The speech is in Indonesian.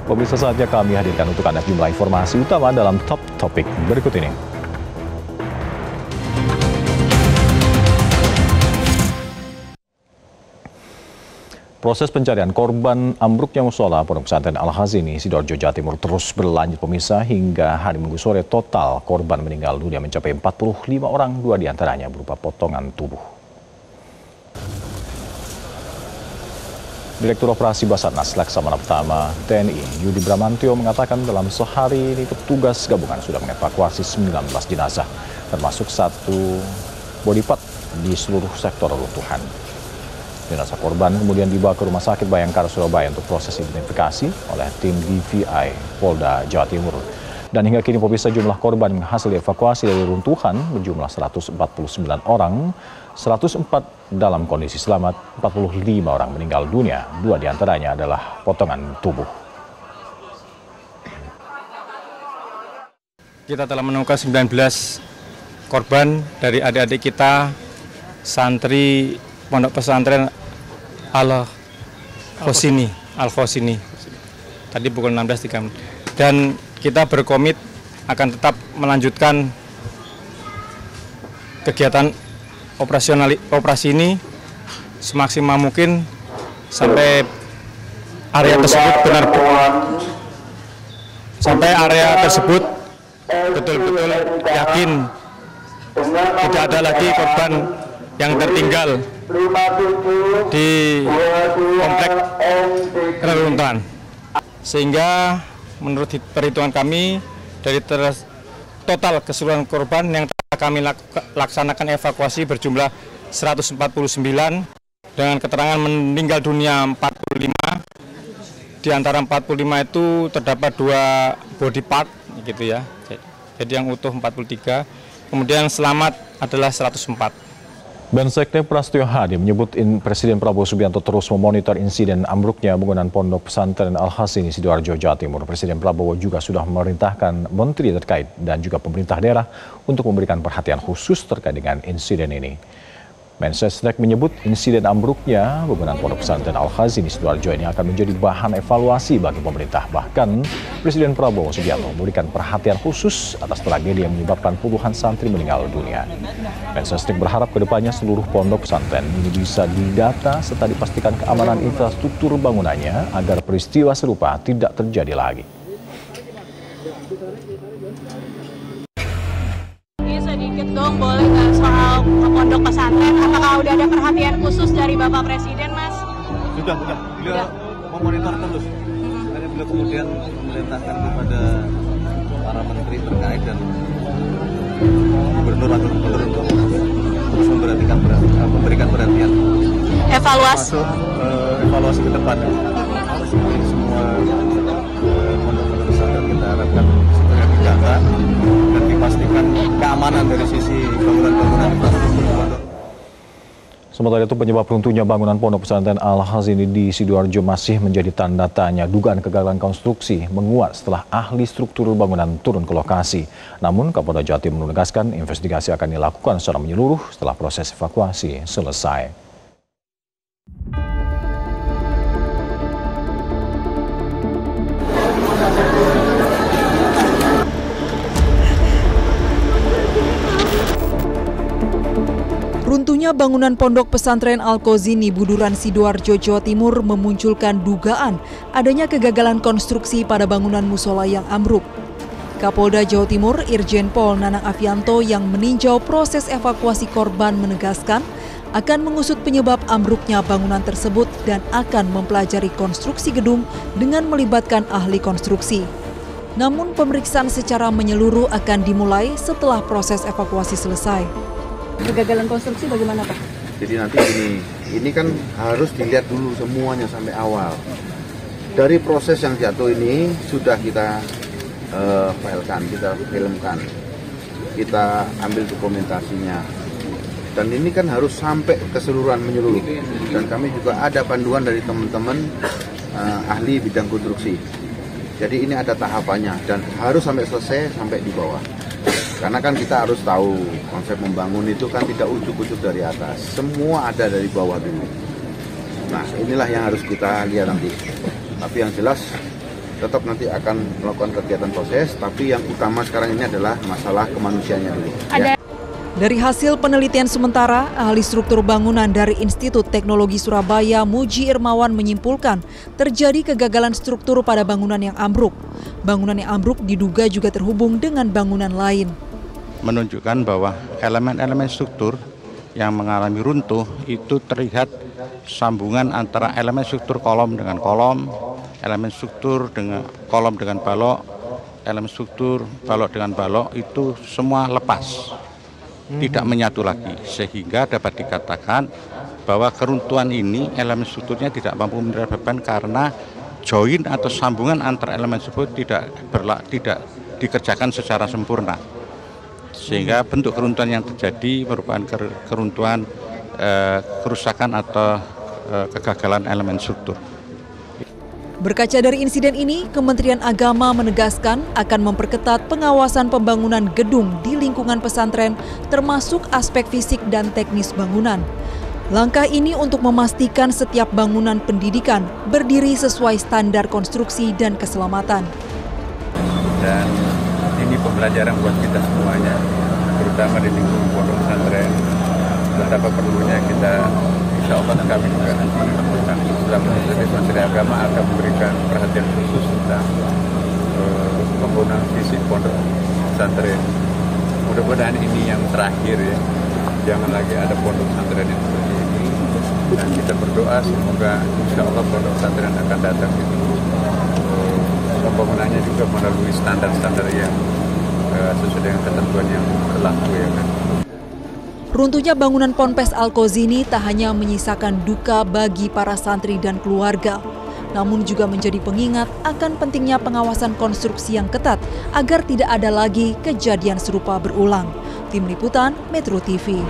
Pemirsa, saatnya kami hadirkan untuk Anda jumlah informasi utama dalam Top Topik berikut ini. Proses pencarian korban ambruknya musola Pondok Pesantren Al-Hazini, Sidoarjo, Jawa Timur terus berlanjut pemirsa hingga hari Minggu sore. Total korban meninggal dunia mencapai 45 orang, 2 diantaranya berupa potongan tubuh. Direktur Operasi Basarnas Laksamana Pertama TNI Yudi Bramantio mengatakan dalam sehari ini petugas gabungan sudah mengevakuasi 19 jenazah, termasuk 1 body part di seluruh sektor runtuhan. Jenazah korban kemudian dibawa ke Rumah Sakit Bayangkara Surabaya untuk proses identifikasi oleh tim DVI Polda Jawa Timur. Dan hingga kini pemirsa, jumlah korban hasil evakuasi dari runtuhan berjumlah 149 orang, 104 dalam kondisi selamat, 45 orang meninggal dunia, 2 diantaranya adalah potongan tubuh. Kita telah menemukan 19 korban dari adik-adik kita, santri Pondok Pesantren Al-Khosini. Tadi pukul 16.30. Dan kita berkomit akan tetap melanjutkan kegiatan operasi ini semaksimal mungkin sampai area tersebut betul-betul yakin tidak ada lagi korban yang tertinggal di komplek reruntuhan. Sehingga menurut perhitungan kami, dari total keseluruhan korban yang kami laksanakan evakuasi berjumlah 149, dengan keterangan meninggal dunia 45. Di antara 45 itu terdapat 2 body part gitu ya. Jadi yang utuh 43, kemudian selamat adalah 104. Bensekne Prasetyo Hadi menyebut Presiden Prabowo Subianto terus memonitor insiden ambruknya bangunan Pondok Pesantren Al-Hazini, Sidoarjo, Jawa Timur. Presiden Prabowo juga sudah memerintahkan menteri terkait dan juga pemerintah daerah untuk memberikan perhatian khusus terkait dengan insiden ini. Mensesnek menyebut insiden ambruknya bangunan Pondok Pesantren Al-Hazini, Sidoarjo ini akan menjadi bahan evaluasi bagi pemerintah. Bahkan Presiden Prabowo Subianto memberikan perhatian khusus atas tragedi yang menyebabkan puluhan santri meninggal dunia. Mensesnek berharap kedepannya seluruh pondok pesantren ini bisa didata serta dipastikan keamanan infrastruktur bangunannya agar peristiwa serupa tidak terjadi lagi. Sedikit dong, boleh nggak soal pondok pesantren? Apakah udah ada perhatian khusus dari Bapak Presiden, Mas? Sudah. Beliau memonitor terus. Makanya beliau kemudian memerintahkan kepada para menteri terkait dan gubernur atau gubernur untuk terus memberikan perhatian. Evaluasi Evaluasi ke depan. Semua pondok pesantren kita harapkan segera dijaga dan dipastikan keamanan dari sisi bangunan-bangunan infrastruktur pondok. Sementara itu, penyebab runtuhnya bangunan Pondok Pesantren Al-Hazini di Sidoarjo masih menjadi tanda tanya. Dugaan kegagalan konstruksi menguat setelah ahli struktur bangunan turun ke lokasi. Namun, Kapolda Jawa Timur menegaskan investigasi akan dilakukan secara menyeluruh setelah proses evakuasi selesai. Runtuhnya bangunan Pondok Pesantren Al-Khosini, Buduran, Sidoarjo, Jawa Timur memunculkan dugaan adanya kegagalan konstruksi pada bangunan musola yang ambruk. Kapolda Jawa Timur Irjen Pol Nanang Afianto yang meninjau proses evakuasi korban menegaskan akan mengusut penyebab ambruknya bangunan tersebut dan akan mempelajari konstruksi gedung dengan melibatkan ahli konstruksi. Namun pemeriksaan secara menyeluruh akan dimulai setelah proses evakuasi selesai. Kegagalan konstruksi bagaimana, Pak? Jadi nanti ini kan harus dilihat dulu semuanya sampai awal. Dari proses yang jatuh ini sudah kita filekan, kita filmkan, kita ambil dokumentasinya. Dan ini kan harus sampai keseluruhan menyeluruh. Dan kami juga ada panduan dari teman-teman ahli bidang konstruksi. Jadi ini ada tahapannya dan harus sampai selesai sampai di bawah. Karena kan kita harus tahu konsep membangun itu kan tidak ujuk-ujuk dari atas, semua ada dari bawah dulu. Nah inilah yang harus kita lihat nanti. Tapi yang jelas tetap nanti akan melakukan kegiatan proses, tapi yang utama sekarang ini adalah masalah kemanusiaannya dulu. Ya. Dari hasil penelitian sementara, ahli struktur bangunan dari Institut Teknologi Surabaya, Muji Irmawan menyimpulkan terjadi kegagalan struktur pada bangunan yang ambruk. Bangunan yang ambruk diduga juga terhubung dengan bangunan lain. Menunjukkan bahwa elemen-elemen struktur yang mengalami runtuh itu terlihat sambungan antara elemen struktur kolom dengan kolom, elemen struktur dengan kolom dengan balok, elemen struktur balok dengan balok itu semua lepas. Tidak menyatu lagi, sehingga dapat dikatakan bahwa keruntuhan ini elemen strukturnya tidak mampu menerima beban karena join atau sambungan antar elemen tersebut tidak dikerjakan secara sempurna, sehingga bentuk keruntuhan yang terjadi merupakan keruntuhan kerusakan atau kegagalan elemen struktur. Berkaca dari insiden ini, Kementerian Agama menegaskan akan memperketat pengawasan pembangunan gedung di lingkungan pesantren, termasuk aspek fisik dan teknis bangunan. Langkah ini untuk memastikan setiap bangunan pendidikan berdiri sesuai standar konstruksi dan keselamatan. Dan ini pembelajaran buat kita semuanya, terutama di lingkungan pondok pesantren. Betapa perlunya kita, insya Allah kami juga menemukan dalam Menteri Agama akan memberikan perhatian khusus tentang pembangunan fisik pondok pesantren. Mudah-mudahan ini yang terakhir ya, jangan lagi ada pondok pesantren yang seperti ini. Dan kita berdoa semoga insya Allah pondok pesantren akan datang itu pembangunannya juga melalui standar-standar yang sesuai dengan ketentuan yang berlaku ya kan. Runtuhnya bangunan Ponpes Al-Qazi tak hanya menyisakan duka bagi para santri dan keluarga, namun juga menjadi pengingat akan pentingnya pengawasan konstruksi yang ketat agar tidak ada lagi kejadian serupa berulang. Tim Liputan Metro TV.